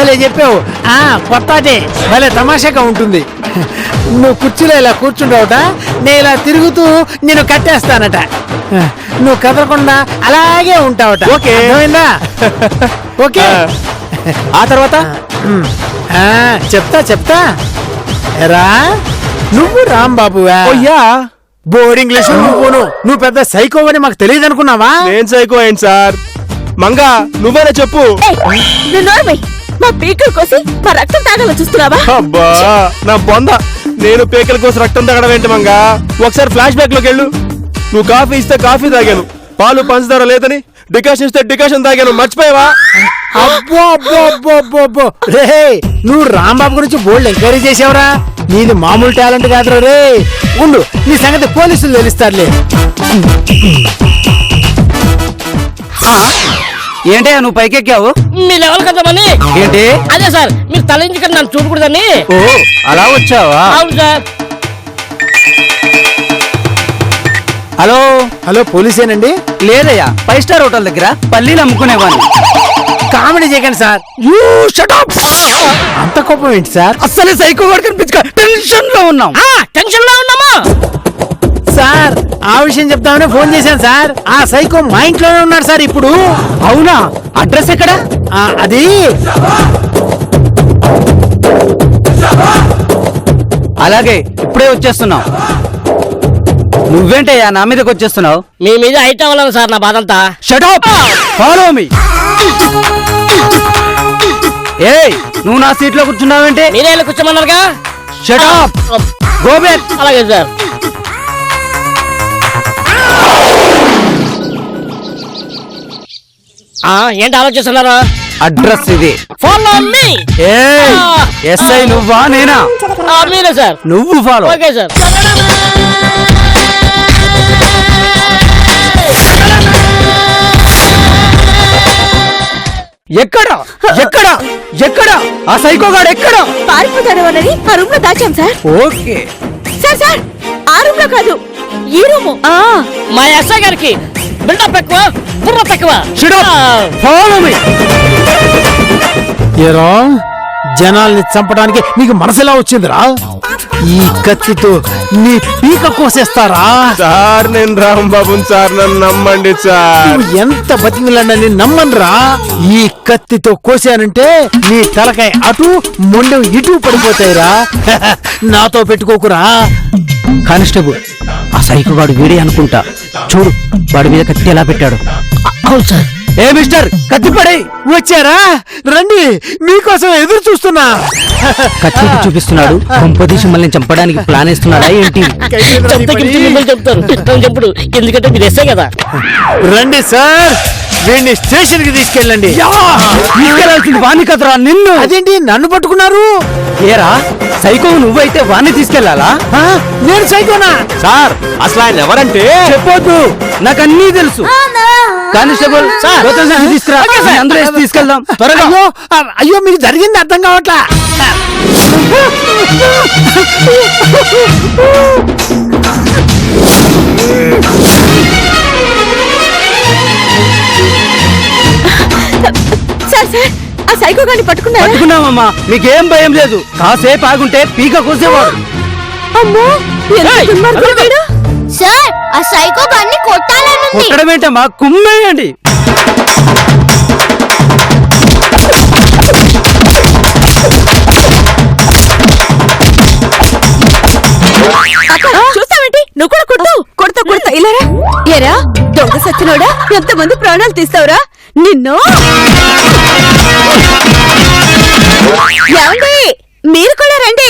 భలే చెప్పావు. కొత్త అదే భలే తమాషాగా ఉంటుంది. నువ్వు కుర్చీలో ఇలా కూర్చుంటావుట, నేను ఇలా తిరుగుతూ నేను కట్టేస్తానట. నువ్వు కదలకుండా అలాగే ఉంటావట. ఓకే అర్థమైందా? ఓకే. ఆ తర్వాత చెప్తా రా. నువ్వు రాంబాబువా? బోర్డ్ ఇంగ్లీష్ నువ్వు పెద్ద సైకో అని మాకు తెలియదు అనుకున్నావా? నేను సైకో ఏంటి సార్? మంగా నువ్వేనా చెప్పు. మా పీకల కోసి మా రక్తం తాగాలని చూస్తున్నావా? అబ్బా నా బొంద, నేను పీకల కోసం రక్తం తాగడం ఏంటి మంగా? ఒకసారి ఫ్లాష్ బ్యాక్ లోకి వెళ్ళు. నువ్వు కాఫీ ఇస్తే కాఫీ తాగాను, పాలు పంచదార లేదని డికాషన్ ఇస్తే డికాషన్ తాగాను, మర్చిపోయావా? అబ్బో అబ్బో అబ్బో అబ్బో అబ్బో రే, నువ్వు రాంబాబు గురించి బోల్డ్ ఎంక్వైరీ చేసావురా. నీది మామూలు టాలెంట్ కాదురా రే. ఉండు, నీ సంగతి పోలీసులు తెలుస్తారులే. ఏంటయ్యా నువ్వు పైకెక్కావు? మీ లెవెల్ కదమని. ఏంటి? అదే సార్, మీరు తలెందుకని నన్ను చూడకూడదని. ఓ అలా వచ్చావా? అవును సార్. Hello hello, పోలీసేనండి? లేదయ్యా, 5 స్టార్ హోటల్ దగ్గర పల్లీలు అమ్ముకునేవాడిని. కామెడీ చేయకండి సార్. అంత కోపం ఏంటి సార్? అస్సలు సైకో వాడు కనిపించక టెన్షన్ లో ఉన్నాం. టెన్షన్ లో ఉన్నామా సార్? ఆ విషయం చెప్తామని ఫోన్ చేశాను సార్. ఆ సైకో మా ఇంట్లోనే ఉన్నాడు సార్ ఇప్పుడు. అవునా? అడ్రస్ ఎక్కడ? అది అలాగే ఇప్పుడే వచ్చేస్తున్నావు. నువ్వేంటయ్యా నా మీదకి వచ్చేస్తున్నావు? మీ మీద హైట్ అవ్వాలని సార్ నా బాధంతా. Shut up, follow me. ఏయ్, నువ్వు నా సీట్ లో కూర్చున్నావేంటి? మీరే కూర్చోమన్నారుగా. Shut up, go back. అలాగే సార్. ఏంటి ఆలోచిస్తున్నారు? అడ్రస్ ఇది. Follow me. ఎస్ఐ నువ్వా నేనా? మీరే సార్. నువ్వు ఫాలో. Okay sir. ఎక్కడ ఎక్కడ ఎక్కడ ఆ సైకోగాడు ఎక్కడ? పారిపోతాడు అని ఆ రూమ్ లో దాచాం సార్. ఓకే సార్, ఆ రూమ్ లో కాదు, ఈ రూము. మా ఎస్ఐ గారికి బిల్డప్ ఎక్కువ, బుర్ర తక్కువ. Follow me. ఏరా, జనాల్ని చంపడానికి నీకు మనసులా వచ్చిందిరా? ఈ కత్తితో నీ పీక కోసేస్తారా? సార్ నేను రాంబాబుని సార్, నన్ను నమ్మండి సార్. నువ్వు ఎంత బతికిలాడని నమ్మనురా. ఈ కత్తితో కోసానంటే నీ తలకాయ అటు మొండెం ఇటు పడిపోతాయిరా. నాతో పెట్టుకోకురా. కానిస్టేబుల్, ఆ సైకోగాడు వీడే అనుకుంటా. చూడు, వాడి మీద కత్తి ఎలా పెట్టాడు. అవును సార్. ఏ మిస్టర్, కత్తి పడే. వచ్చారా? రండి, మీకోసం ఎదురు చూస్తున్నా. కత్తి చూపిస్తున్నాడు. కొంపదీసి మళ్ళీ చంపడానికి ప్లాన్ వేస్తున్నాడా ఏంటి? చెప్తారు చెప్పుడు, ఎందుకంటే మీరు ఎస్ఐ కదా. రండి సార్, వీడిని స్టేషన్ కి తీసుకెళ్ళండి. తీసుకెళ్లాల్సింది వాణ్ణి కదరా, నిన్ను. అదేంటి నన్ను పట్టుకున్నారు? ఏరా సైకో, నువ్వైతే వాణ్ణి తీసుకెళ్లాలా? నేను సైకోనా? సార్ అసలు ఆయన ఎవరంటే చెప్పొద్దు, నాకు అన్నీ తెలుసు. కానిస్టేబుల్ తీసుకురా, అందరూ వేసి తీసుకెళ్దాం త్వరగా. అయ్యో, మీకు జరిగింది అర్థం కావట్లా. సార్, ఆ సైకో గాని పట్టుకున్నామమ్మా. మీకేం భయం లేదు. కాసేపు ఆగుంటే పీక కోసేవాడు. అమ్మో, సార్ ఆ సైకో గాన్ని కొట్టాలని. కొట్టడమేంటమ్మా, కుమ్మేయండి. చూస్తావేంటి? నువ్వు కూడా కొడతా ఇలారా. ఏరా దొంగ సచ్చినోడా, ఎంతమంది ప్రాణాలు తీస్తావురా నిన్ను. ఏమండి, మీరు కూడా రండి.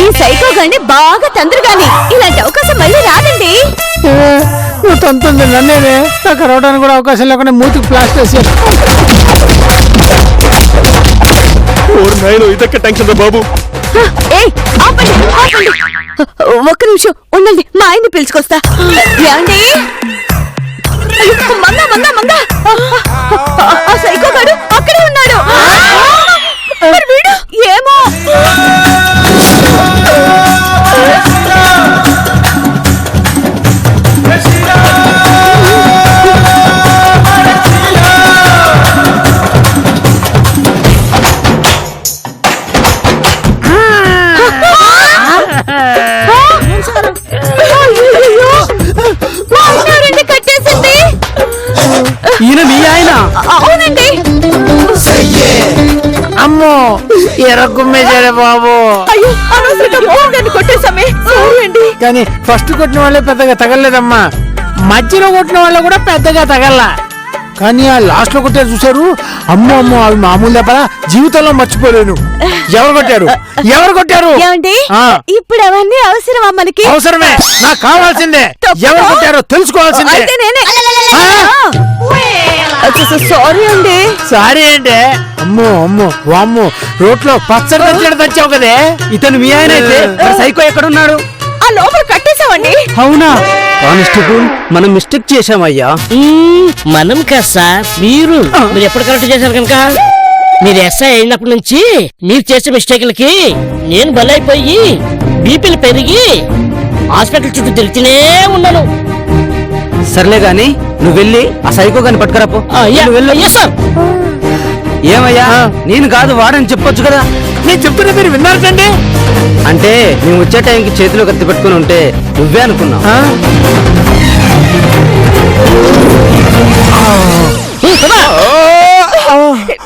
ఈ సైకో గాని బాగా తండ్రిగాని ఇలాంటి అవకాశం మళ్ళీ రాదండి. నువ్వు తంతుంది నన్నేనే. నాకు రావడానికి కూడా అవకాశం లేకుండా మూతికి ప్లాస్టర్ వేసాడు. ఇదొక్క టెన్షన్ బాబు. ఒక్క నిమిషం ఉండండి, మా ఆయన్ని పిలుచుకొస్తా. ఏమండి, మంగా ఆ సైకో గాడు అక్కడే ఉన్నాడు. వీడు ఏమో. అవునండి. అమ్మో ఎరగుమ్మేశాడే బాబు. అయ్యో అనవసరంగా మోహన్ గారిని కొట్టేశామే. సారీ అండి. కానీ ఫస్ట్ కొట్టిన వాళ్ళే పెద్దగా తగలలేదమ్మా, మధ్యలో కొట్టిన వాళ్ళు కూడా పెద్దగా తగల్లా. కానీ ఆ లాస్ట్ లో కొట్టారు చూసారు, అమ్మో అమ్మో అవి మామూలు దెబ్బలా జీవితంలో మర్చిపోలేను. ఎవరు కొట్టారు ఎవరు కొట్టారు? ఏమండి ఆ. ఇప్పుడు అవన్నీ అవసరమా మనకి? అవసరమే, నాకు కావాల్సిందే. తప్పు. ఎవరు కొట్టారో తెలుసుకోవాల్సిందే. అయితే నేనే. ఆ? సారీ అండి. సారీ అంటే అమ్మో అమ్మో వామ్మో, రోట్లో పచ్చడి పచ్చడి తెచ్చావు కదే. ఇతను మీ ఆయన అయితే మరి సైకో ఎక్కడున్నాడు? ఆ లోపల కట్టేశామండి. అవునా కానిస్టేబుల్, మనం మిస్టేక్ చేశామయ్యా. మనం కాదు సార్, మీరు ఎప్పుడు కరెక్ట్ చేశారు కనుక. మీరు ఎస్ఐ అయినప్పటి నుంచి మీరు చేసే మిస్టేక్లకి నేను బలైపోయి బీపీలు పెరిగి హాస్పిటల్ చుట్టూ తిరుగుతూనే ఉన్నాను. సర్లే గాని నువ్వు వెళ్ళి ఆ సైకో గాని పట్టుకురాపో. నువ్వు వెళ్ళు. yes sir. ఏమయ్యా నేను కాదు వాడని చెప్పొచ్చు కదా. నేను చెప్తున్నా మీరు విన్నారండి. అంటే మేము వచ్చే టైంకి చేతిలో కత్తి పెట్టుకుని ఉంటే నువ్వే అనుకున్నావు.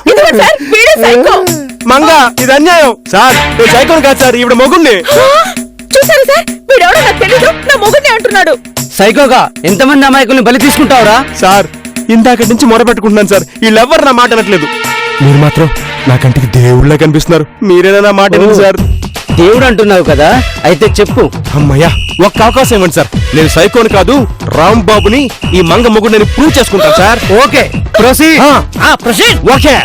ఇదిగో సార్, వీడే సైకో. మంగ ఇది అన్యాయం సార్. నేను సైకోని కాదు సార్, ఈవిడ మొగుణ్ణి. చూసారు సార్, వీడెవడో నాకు తెలీదు, నా మొగుడిని అంటున్నాడు. సైకోగా ఎంతమంది అమాయకుల్ని బలి తీసుకుంటావురా? సార్ ఇందాక నుంచి మొరపెట్టుకుంటున్నాను సార్, వీళ్ళెవ్వరు నా మాట అనట్లేదు. మీరు మాత్రం నా కంటికి దేవుళ్ళ కనిపిస్తున్నారు. మీరేనా నా మాట వినండి సార్. దేవుడు అంటున్నావు కదా, అయితే చెప్పు. అమ్మయ్యా ఒక్క అవకాశం ఇవ్వండి సార్. నేను సైకోని కాదు, రాంబాబుని ఈ మంగ మొగుడు నేను ప్రూవ్ చేసుకుంటాను sir. Okay proceed. Proceed. Okay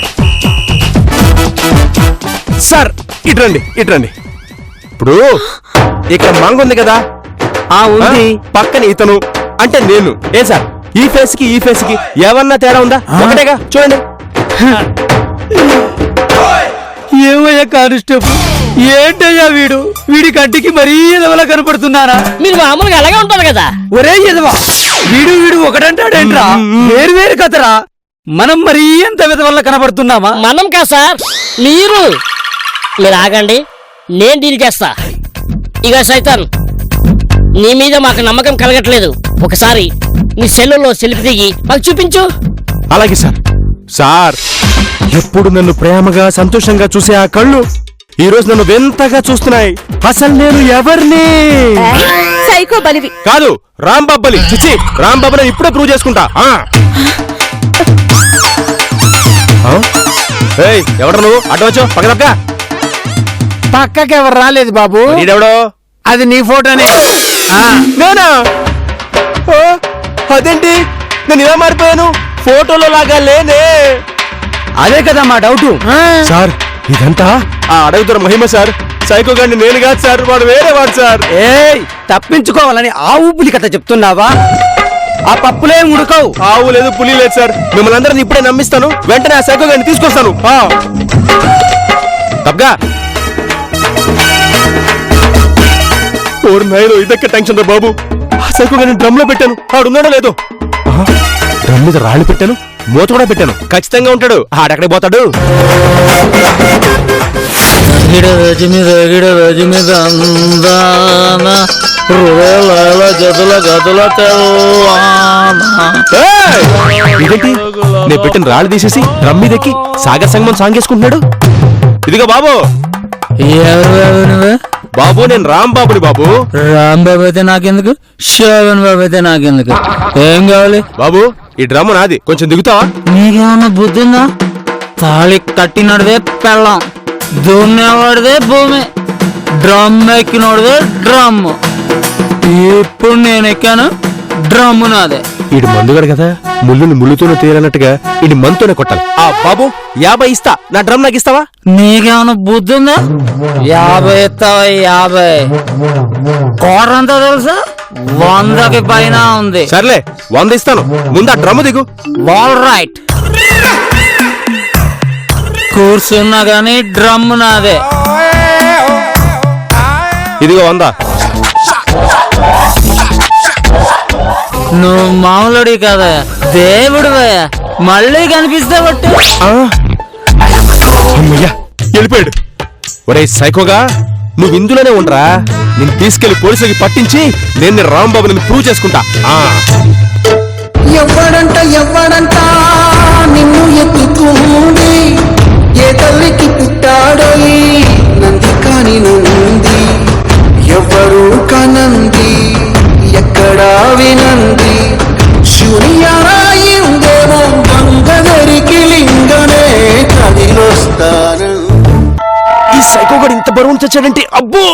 sir, ఇట్రండి ఇట్రండి. ఇప్పుడు ఇక్కడ మంగ ఉంది కదా, ఉంది. పక్కన ఇతను అంటే నేను. ఏ సార్, ఈ ఫేస్ కి ఈ ఫేస్ కి ఏమన్నా తేడా ఉందా? ఒకటేగా చూడండి. ఏమయ్యా కానిస్టేబుల్, ఏంటయ్యా వీడి కంటికి మరీ ఎదవలా కనపడుతున్నారా? మీరు మామూలుగా అలాగే ఉంటారు కదా. ఒరే ఎదవా, వీడు ఒకటంటాడేంట్రా? వేరు వేరు కదరా. మనం మరీ ఎంత విధవల్ల కనపడుతున్నామా? మనం కాదు సార్, మీరు ఆగండి, నేను డీల్ చేస్తా. ఇక సైతాన్, నీ మీద మాకు నమ్మకం కలగట్లేదు. ఒకసారి నీ సెల్లులో సెల్ఫీ దిగి మాకు చూపించు. అలాగే సార్. సార్ ఎప్పుడు నన్ను ప్రేమగా సంతోషంగా చూసే ఆ కళ్ళు ఈ రోజు నన్ను వింతగా చూస్తున్నాయి. అసలు నేను ఎవరిని సైకో బలివి. కాదు, రాంబాబుని. చిచి, రాంబాబుని ఇప్పుడే ప్రూవ్ చేసుకుంటా. ఎవరు నువ్వు? అడ్డవచ్చు పక్కదక్క. పక్కకి ఎవరు రాలేదు బాబు. ఈడెవడో? అది నీ ఫోటోనే. నేనా? అదేంటి నేను ఇలా మారిపోయాను? ఫోటోలో లాగా లేనే. అదే కదా మా డౌట్. సార్ ఇదంతా ఆ అడవిదొర మహిమ సార్. సైకో గారిని నేను కాదు సార్, వాడు వేరే వాడు సార్. ఏయ్, తప్పించుకోవాలని ఆ ఊపులి కథ చెప్తున్నావా? ఆ పప్పులే ఉడకవు. ఆవు లేదు, పులి లేదు సార్. మిమ్మల్ని అందరిని ఇప్పుడే నమ్మిస్తాను. వెంటనే ఆ సైకో గారిని తీసుకొస్తాను. తప్పగా ఓరు నాయనో, ఇదక్క టెన్షన్ రా బాబు. ఆ సైకో గారిని డ్రమ్ లో పెట్టాను, ఆడున్నాడో లేదో. డ్రమ్ మీద రాళ్ళు పెట్టాను, మూత కూడా పెట్టాను. ఖచ్చితంగా ఉంటాడు. ఆడెక్కడికి పోతాడు? ఇదేంటి, నేను పెట్టిన రాళ్ళు తీసేసి డ్రమ్ మీదెక్కి సాగర్ సంగమం సాంగేసుకుంటున్నాడు. ఇదిగో బాబు. బాబు నేను రాంబాబుని బాబు. రాంబాబు అయితే నాకెందుకు, శోభన్ బాబు అయితే నాకెందుకు? ఏం కావాలి బాబు? ఈ డ్రమ్ నాది, కొంచెం దిగుతావా? నీకేమన్నా బుద్ధి ఉందా? తాళి కట్టినోడిదే పెళ్ళం, దున్నేవాడిదే భూమి, డ్రమ్ ఎక్కినోడిదే డ్రమ్. ఇప్పుడు నేను ఎక్కాను, డ్రమ్ నాదే. ఈడు మందుగాడు కదా, ముళ్ళుని ముళ్ళుతోనే తీయాలన్నట్టుగా ఈడి మంతోనే కొట్టాలి. ఆ బాబు 50 ఇస్తా, నా డ్రమ్ నాకు ఇస్తావా? నీకేమన్నా బుద్ధి ఉందా? 50 ఇస్తావా? 50 కోటంతా తెలుసా? 100కి పైన ఉంది. సర్లే 100 ఇస్తాను, ముందు ఆ డ్రమ్ దిగు. ఆల్ రైట్, కూర్చున్నా గానీ డ్రమ్ నాదే. ఇదిగో 100. నువ్వు మామూలుడి కదా, దేవుడు మళ్ళీ కనిపిస్తే బట్టి. అమ్మయ్యా, వెళ్ళిపోయాడు. ఒరే సైకోగా, నువ్వు ఇందులోనే ఉండరా. నేను తీసుకెళ్లి పోలీసులకి పట్టించి నేను రాంబాబు ప్రూవ్ చేసుకుంటా. ఎవ్వడంట నిన్ను ఉంది ఏ తల్లికి పుట్టాడో ఈ నంది కాని నంది ఎవ్వరూ కనంది ఎక్కడా వినంది శూన్యరాయిందేమో గంగదరికి లింగనే కదిలొస్తాను. ఈ సైకోగాడు ఇంత బరువును చచ్చాడంటే అబ్బో.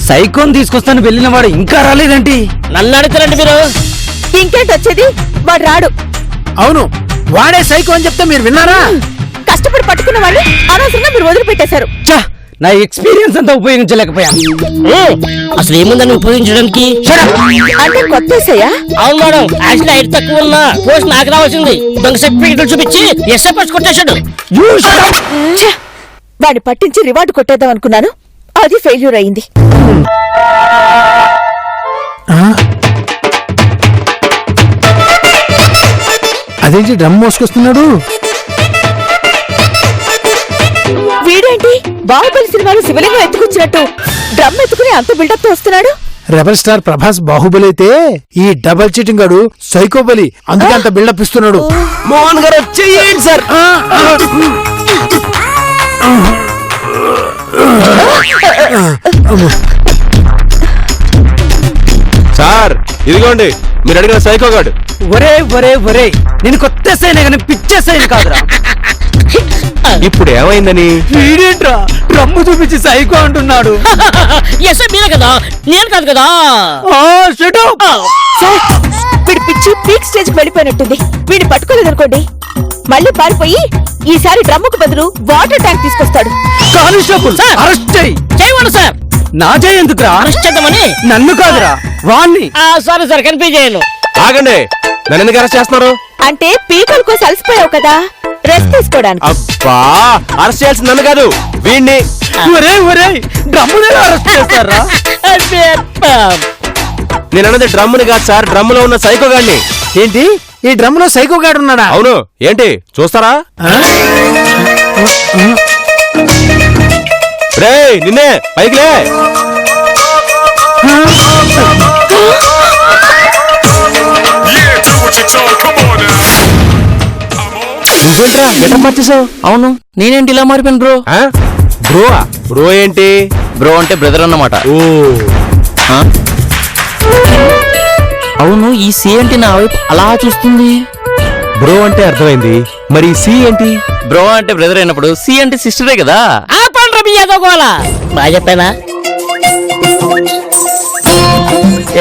సైకోన్ తీసుకొస్తాను వెళ్ళిన వాడు ఇంకా రాలేదేంటి? నన్ను అడుగుతారండి మీరు. ఇంకేంటి వచ్చేది? వాడు రాడు. అవును, వాడే సైకో అని చెప్తే మీరు విన్నారా? కష్టపడి పట్టుకున్న వాళ్ళు అనవసరంగా మీరు వదిలిపెట్టేశారు. ఛ! నా ఎక్స్పీరియన్స్ అంతా ఉపయోగించలేకపోయాను. అసలు ఏముందని ఉపయోగించడానికి? అంటే కొత్తేసయ్యా? అవును మేడం, యాక్చువల్లీ హైట్ తక్కువ ఉన్న పోస్ట్ నాకు రావాల్సింది. దొంగ సర్టిఫికెట్లు చూపించి ఎస్ఐ పోస్ట్ కొట్టేశాడు. ఛ! వాడిని పట్టించి రివార్డు కొట్టేద్దాం అనుకున్నాను, అది ఫెయిల్యూర్ అయింది. అదేంటి డ్రమ్ మోసుకొస్తున్నాడు? వీడేంటి బాహుబలి సినిమాలో శివలింగం ఎత్తుకొచ్చినట్టు డ్రమ్ ఎత్తుకుని అంత బిల్డప్ తో వస్తున్నాడు? రెబల్ స్టార్ ప్రభాస్ బాహుబలి అయితే ఈ డబల్ చీటింగ్ గాడు సైకోబలి, అందుకే అంత బిల్డప్ ఇస్తున్నాడు. మోహన్ గారు చెయ్యండి సార్. సార్ ఇదిగోండి మీరు అడిగిన సైకోగాడు. ఒరే ఒరే ఒరే, నేను కొత్త సైన్ కానీ పిచ్చే సైన్ కాదురా. ఇప్పుడు ఏమైందని? వీడేంట్రా డ్రమ్ము చూపించి సైకో అంటున్నాడు? ఎస్ఐ మీరే కదా, నేను కాదు కదా. Shut up. సార్, వీడి పిచ్చి పీక్ స్టేజ్ కి వెళ్ళిపోయినట్టుంది. వీడిని పట్టుకోలేదనుకోండి, మళ్ళీ పారిపోయి ఈసారి డ్రమ్ముకు బదులు వాటర్ ట్యాంక్ తీసుకొస్తాడు. కానిస్టేబుల్ అరెస్ట్ చేయి. చేయమను సార్. నా చేయి ఎందుకురా? అరెస్ట్ చేద్దామని. నన్ను కాదురా వాణ్ణి. సారీ సార్, కన్ఫ్యూజ్ చేయను. ఆగండి, నన్ను ఎందుకు అరెస్ట్ చేస్తున్నారు? అంటే పీకల కోసం అలసిపోయావు కదా, రెస్ట్ తీసుకోవడానికి. అబ్బా, అరెస్ట్ చేయాల్సింది నన్ను కాదు వీణ్ణి. ఒరే ఒరే, డ్రమ్మునే అరెస్ట్ చేస్తారా? నేను అన్నది డ్రమ్ముని కాదు సార్, డ్రమ్ములో ఉన్న సైకో గాడిని. ఏంటి, ఈ డ్రమ్ లో సైకో గాడు ఉన్నాడా? అవును, ఏంటి చూస్తారా? రేయ్ నిన్నే, పైకిలే. నువ్వేంట్రా గెటప్ మార్చేసావు? అవును, నేనేంటి ఇలా మారిపోయాను బ్రో? బ్రోవా? బ్రో ఏంటి? బ్రో అంటే బ్రదర్ అన్నమాట. ఓ అవును, ఈ సి ఏంటి నా వైపు అలా చూస్తుంది? బ్రో అంటే అర్థమైంది, మరి సి ఏంటి? బ్రో అంటే బ్రదర్ అయినప్పుడు సి అంటే సిస్టరే కదా. ఆ పండ్ర మీ ఎదగోలా బాగా చెప్పానా?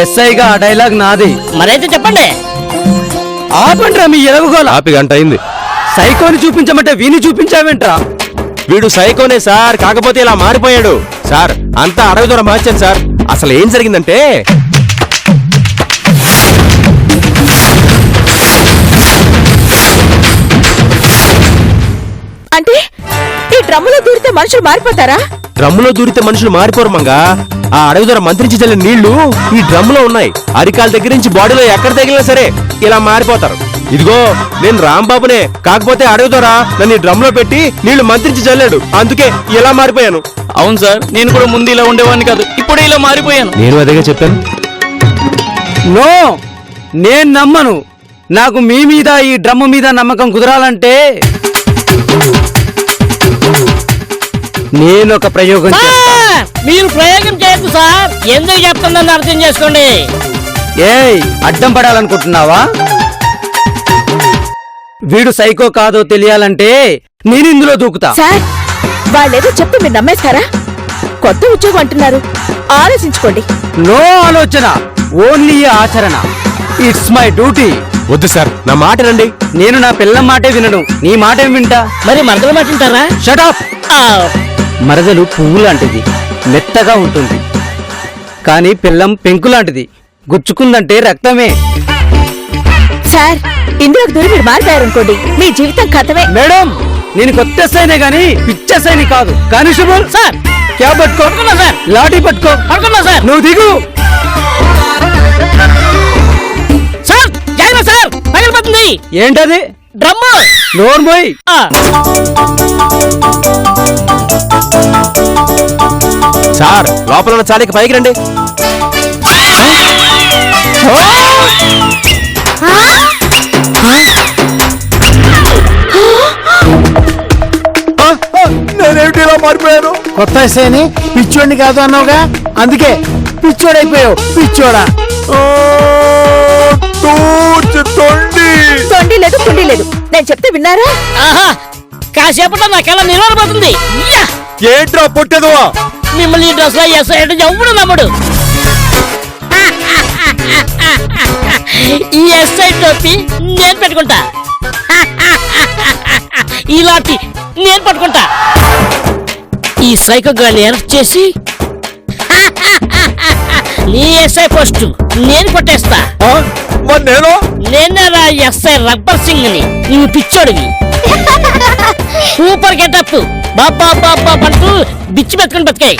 ఎస్ఐగా ఆ డైలాగ్ నాది. మరైతే చెప్పండి. ఆపండ్రా మీ ఎలగోల. ఆపి గంట అయింది. సైకోని చూపించమంటే వీని చూపించావేంట్రా? వీడు సైకోనే సార్, కాకపోతే ఇలా మారిపోయాడు సార్. అంతా అడవి దూరం మార్చాను సార్. అసలు ఏం జరిగిందంటే, అంటే ఈ డ్రమ్ములో దూరితే మనుషులు మారిపోతారా? డ్రమ్ములో దూరితే మనుషులు మారిపోరు మంగా. ఆ అడవి దూరం మంత్రించి చల్లిన నీళ్లు ఈ డ్రమ్ములో ఉన్నాయి. అరికాల దగ్గర నుంచి బాడీలో ఎక్కడ తగిలినా సరే ఇలా మారిపోతారు. ఇదిగో నేను రాంబాబునే, కాకపోతే అడవి దూర నన్ను ఈ డ్రమ్ లో పెట్టి నీళ్లు మంత్రించి చల్లాడు, అందుకే ఇలా మారిపోయాను. అవును సార్, నేను కూడా ముందు ఇలా ఉండేవాడిని కాదు, ఇప్పుడే ఇలా మారిపోయాను. నేను అదేగా చెప్పాను. నో, నేను నమ్మను. నాకు మీ మీద ఈ డ్రమ్ము మీద నమ్మకం కుదరాలంటే నేను ఒక ప్రయోగం చేస్తా. మీరు ప్రయోగం చేయొద్దు సార్, ఎందుకు చెప్తుందని అర్థం చేసుకోండి. ఏయ్, అడ్డం పడాలనుకుంటున్నావా? వీడు సైకో కాదో తెలియాలంటే నేను ఇందులో దూకుతా. సార్, వాళ్ళేదో చెప్తే మీరు నమ్మేస్తారా? కొత్త ఉద్యోగం అంటున్నారు, ఆలోచించుకోండి. నో ఆలోచన, ఓన్లీ ఆచరణ. It's my duty. వద్దు సార్, నా మాట రండి. నేను నా పిల్లం మాటే వినను, నీ మాటేం వింటా? మరి మరదలు మాటింటారా? షటప్. మరదలు పువ్వు లాంటిది, మెత్తగా ఉంటుంది. కానీ పిల్లం పెంకు లాంటిది, గుచ్చుకుందంటే రక్తమే. సార్, ఇందులోకి దూరి మీరు మారిపోయారనుకోండి, మీ జీవితం కథమే. మేడం, నేను కొత్త సైనే గాని పిచ్చ సైని కాదు. కానిస్టేబుల్ సార్, క్యాబ్ పట్టుకో. పట్టుకున్నా సార్. లాఠీ పట్టుకో. పడుకున్నా సార్. నువ్వు దిగు. సార్ జాగ్రత్త సార్, పగిలిపోతుంది. ఏంటది? డ్రమ్ము. నోర్మోయ్. సార్, లోపల ఉన్న చాలికి పైకి రండి. ఏంటి ఇలా మారిపోయాను? కొత్త ఎస్ఐని పిచ్చోడిని కాదు అన్నావుగా, అందుకే పిచ్చోడైపోయావు. పిచ్చోడా? తొండి లేదు తుండి లేదు. నేను చెప్తే విన్నారా? ఆహా కాసేపట్లో నాకెలా నిలబడిపోతుంది. యా! ఏంట్రా పొట్టేదువా? మిమ్మల్ని ఈ డ్రెస్ లో ఎస్ఐ అంటే ఎవడు నమ్మడు. ఈ ఎస్ఐ టోపీ నేను పెట్టుకుంటా. ఇలాంటి నేను పట్టుకుంటా. ఈ సైకో గాన్ని అరెస్ట్ చేసి నీ ఎస్ఐ పోస్ట్ నేను కొట్టేస్తా. మరి నేను నేనేరా ఎస్ఐ రబ్బర్ సింగ్ ని. నువ్వు పిచ్చోడివి. Super getup. బాబా బాబా అంటూ బిచ్చి పెట్టుకుని బతికాయి.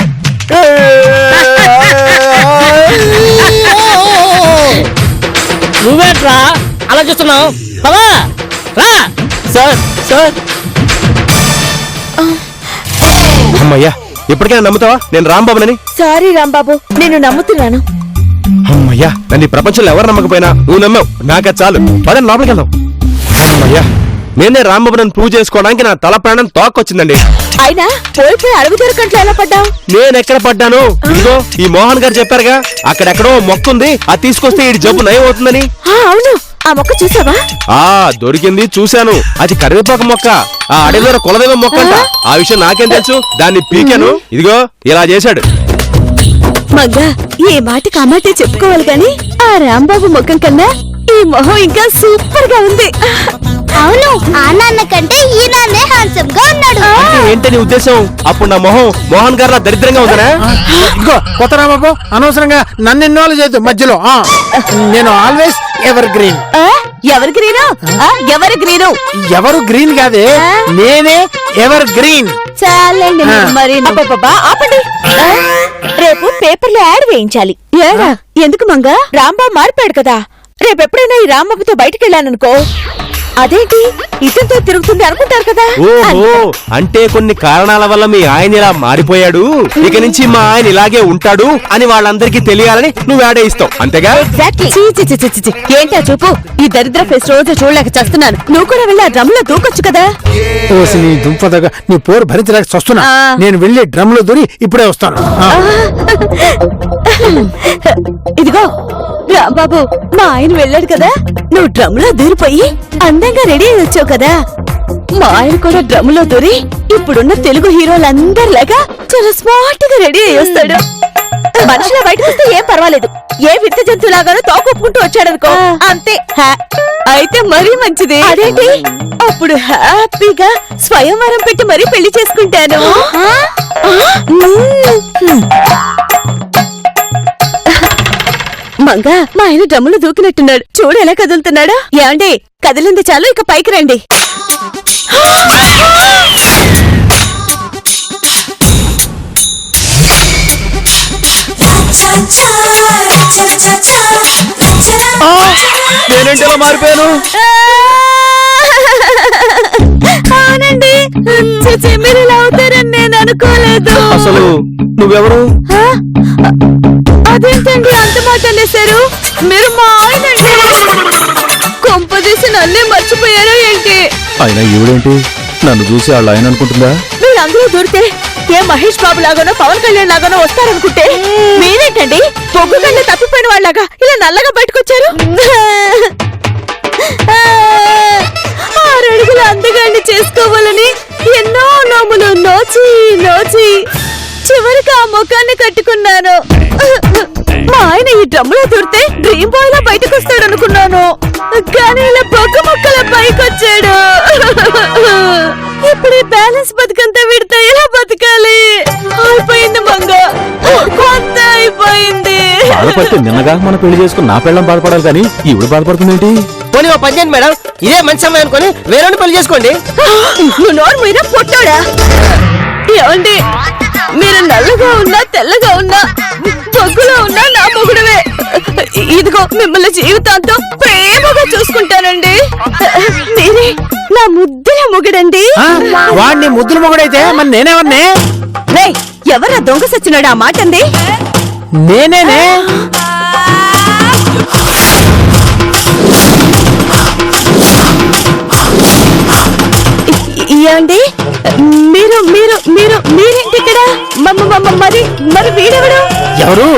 నువ్వేట్రా అలా చూస్తున్నావు? పదా రా. సార్ సార్ అమ్మయ్యా, ఇప్పటికైనా నమ్ముతావా నేను రాంబాబునని? సారీ రాంబాబు, నేను నమ్ముతున్నాను. అమ్మయ్యా, నన్ను ఈ ప్రపంచంలో ఎవరు నమ్మకపోయినా నువ్వు నమ్మావు. నాకే చాలు. పదండి లోపలికి వెళ్దాం. అమ్మయ్యా, నేనే రాంబాబునని ప్రూవ్ చేసుకోవడానికి నా తల ప్రాణం తోక్కొచ్చిందండి. అయినా పోయిపోయి అడవి దొరకంట్లో ఎలా పడ్డావు? నేనెక్కడ పడ్డాను? ఇదిగో ఈ మోహన్ గారు చెప్పారుగా, అక్కడెక్కడో మొక్క ఉంది, అది తీసుకొస్తే ఈ జబ్బు నయం అవుతుందని. అవును, ఆ మొక్క చూసావా? దొరికింది, చూశాను. అది కరివేపాకు మొక్క. ఆ అడవిలో కులదైవం మొక్క అంట. ఆ విషయం నాకేం తెలుసు? దాన్ని పీకాను. ఇదిగో ఇలా చేశాడు. మగ్గా ఏ మాటకి ఆ మాటే చెప్పుకోవాలి గాని ఆ రాంబాబు ముఖం కన్నా ఈ మొహం ఇంకా సూపర్ గా ఉంది. అవును, ఆ నాన్న కంటే ఈ నాన్నే హ్యాండ్సమ్ గా ఉన్నాడు. అంటే ఏంటని ఉద్దేశం? అప్పుడు నా మొహం మోహన్ గారు దరిద్రంగా ఉందనా? ఇదిగో కొత్త రాంబాబు, అనవసరంగా నన్ను ఇన్వాల్వ్ చేయొద్దు మధ్యలో. నేను ఆల్వేస్ ఎవర్ గ్రీన్. ఎవరు గ్రీను? ఎవరు గ్రీను? ఎవరు గ్రీన్ కాదే, నేనే ఎవర్ గ్రీన్. చాలండి మరి. ఆపండి. రేపు పేపర్లో యాడ్ వేయించాలి. ఏడా? ఎందుకు మంగా? రాంబాబు మారిపోయాడు కదా. రేపెప్పుడైనా ఈ రాంబాబుతో బయటికి వెళ్ళాననుకో, అదేంటి ఇతనితో తిరుగుతుంది అనుకుంటారు కదా. ఓహో, అంటే కొన్ని కారణాల వల్ల మీ ఆయన ఇలా మారిపోయాడు, ఇక నుంచి మా ఆయన ఇలాగే ఉంటాడు అని వాళ్ళందరికీ తెలియాలని నువ్వు యాడ్ ఇస్తావు, అంతేగా? ఎగ్జాక్ట్లీ. ఏంటా చూపు? ఈ దరిద్ర ఫేస్ రోజు చూడలేక చేస్తున్నాను. నువ్వు కూడా వెళ్ళి ఆ డ్రమ్ లో దూకొచ్చు కదా. ఓసి నీ దుంపదగా, నీ పోరు భరించలేక వస్తున్నా. నేను వెళ్ళి డ్రమ్ లో దూరి ఇప్పుడే వస్తాను. ఇదిగో రాంబాబు, మా ఆయన వెళ్ళాడు కదా, నువ్వు డ్రమ్ లో దూరిపోయి అందంగా రెడీ అయి వచ్చావు కదా. మా ఆయన కూడా డ్రమ్ లో దూరి ఇప్పుడున్న తెలుగు హీరోలందరిలాగా చాలా స్మార్ట్ గా రెడీ అయి వస్తాడు. మనుషుల బయటకు వస్తే ఏం పర్వాలేదు, ఏ వింత జంతువులాగానో తోకొప్పుకుంటూ వచ్చాడనుకో, అంతే. అయితే మరీ మంచిది. అదేంటి? అప్పుడు హ్యాపీగా స్వయంవరం పెట్టి మరీ పెళ్లి చేసుకుంటాను. మంగా, మా ఆయన డ్రమ్ములు దూకినట్టున్నాడు. చూడు ఎలా కదులుతున్నాడా. ఏమండి, కదిలింది చాలు, ఇక పైకి రండి. నేనేంటి ఇలా మారిపోయాను? అవునండి, మీరు ఇలా అవుతారని నేను అనుకోలేదు. అసలు నువ్వెవరు? అదేంటండి అంత మాట అనేశారు? మీరు మా ఆయనండి. కొంపదీసి నన్నే మర్చిపోయారో ఏంటి? ఆయన ఈవిడేంటి నన్ను చూసి వాళ్ళ ఆయన అనుకుంటుందా? మీరందరూ దూరితే ఏ మహేష్ బాబు లాగానో పవన్ కళ్యాణ్ లాగానో వస్తారనుకుంటే మీరేంటండి పొగ్గు కళ్ళు తప్పిపోయిన వాళ్ళగా ఇలా నల్లగా బయటకొచ్చారు? 6 అడుగుల అందగాన్ని చేసుకోవాలని ఎన్నో నోములు నోచి నోచి చివరికి ఆ ముఖాన్ని కట్టుకున్నాను. మా ఆయన ఈ డ్రమ్ములో దూరితే డ్రీమ్ బాయ్ లా బయటకు వస్తాడు అనుకున్నాను, కానీ ఇలా పొగ ముక్కల పైకొచ్చాడు. ఇప్పుడు ఈ బ్యాలెన్స్ బతుకంతా విడతా ఎలా బతకాలి? అయిపోయింది మంగ, కొంత అయిపోయింది. బాధపడితే నిన్నగా మనం పెళ్లి చేసుకుని నా పెళ్ళం బాధపడాలి, కానీ ఈవిడ బాధపడుతుందేంటి? పోనీ ఓ పని చేయండి మేడం, ఇదే మంచి సమయం అనుకుని వేరే పెళ్లి చేసుకోండి. నువ్వు నోరు మీద పొట్టాడా? ఏమండి, మీరు నల్లగా ఉన్నా తెల్లగా ఉన్నా బొగ్గులో ఉన్నా నా మొగుడవే. ఇదిగో మిమ్మల్ని జీవితాంతం ప్రేమగా చూసుకుంటానండి. మీరే నా ముద్దుల మొగుడండి. వాడిని ముద్దుల మొగుడైతే మరి నేనెవరిని? ఎవరా దొంగ సచ్చినాడు ఆ మాట అంది? నేనేనే. ఏమండి మీరు మీరు మీరు మీరేంటి ఇక్కడ మరి మరి వీడెవడు ఎవరు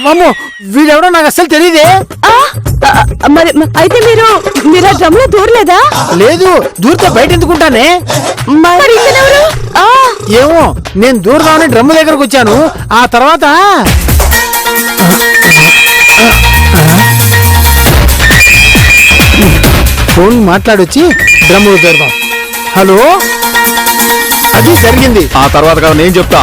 మమ్మో వీడెవడో నాకు అసలు తెలియదే. ఆ, మరి అయితే మీరు మీరు ఆ డ్రమ్ లో దూరలేదా? లేదు, దూరితే బయట ఎందుకుంటానే. మరి ఇతనెవరు? ఆ, ఏమో, నేను దూరంలోనే డ్రమ్ము దగ్గరకు వచ్చాను. ఆ తర్వాత ఫోన్ మాట్లాడొచ్చి డ్రమ్ము దూరదాం. హలో, అది జరిగింది. ఆ తర్వాత కదా నేను చెప్తా.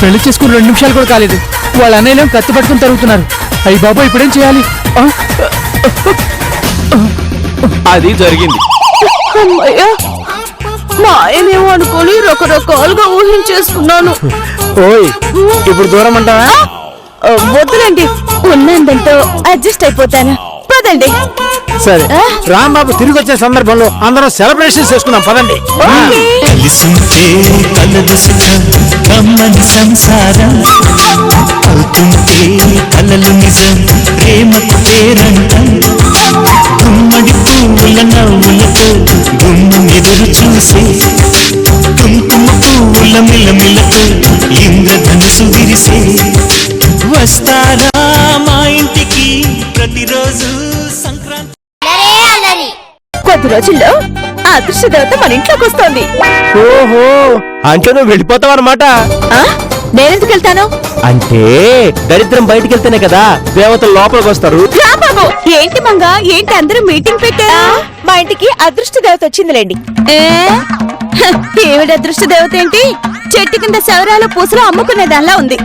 పెళ్లి చేసుకుని 2 నిమిషాలు కూడా కాలేదు, వాళ్ళ అన్నయ్యలేం కత్తి పట్టుకుని తరుగుతున్నారు. అయ్యి బాబా, ఇప్పుడేం చేయాలి? అది జరిగింది. అమ్మయ్య, మా ఆయనేమో అనుకోని రకరకాలుగా ఊహించేసుకున్నాను. ఓయ్, ఇప్పుడు దూరం అంటావా? వద్దులండి, ఉన్నందంతో అడ్జస్ట్ అయిపోతాను. పదండి. సరే, రాంబాబు తిరిగి వచ్చే సందర్భంలో అందరం సెలబ్రేషన్ చేసుకున్నాం. పదండి. ఓకే. కలిసుంటే కలదు సుఖం కమ్మని సంసారం అవుతుంటే కలలు నిజం ప్రేమకు పేరంటం గుమ్మడి పువ్వుల నవ్వులతో గుమ్ము ఎదురు చూసే కుంకుమ పువ్వుల మిలమిలతో ఇంద్రధనుసు విరిసే వస్తారా మా ఇంటికి ప్రతిరోజు సంక్రాంతి. కొద్ది రోజుల్లో ఆ అదృష్ట దేవత మన ఇంట్లోకి వస్తోంది. ఓహో, అంటే నువ్వు వెళ్ళిపోతావు అనమాట. ఆ? నేనెందుకు వెళ్తాను? అంటే దరిద్రం బయటికి వెళ్తేనే కదా దేవతలు లోపలికి వస్తారు. రాంబాబు, ఏంటి మంగ, ఏంటి అందరూ మీటింగ్ పెట్టారా? మా ఇంటికి అదృష్ట దేవత వచ్చిందిలేండి. ఏమిటి అదృష్ట దేవత ఏంటి? చెట్టు కింద శవరాల పూసలు అమ్ముకునే దానిలా ఉంది.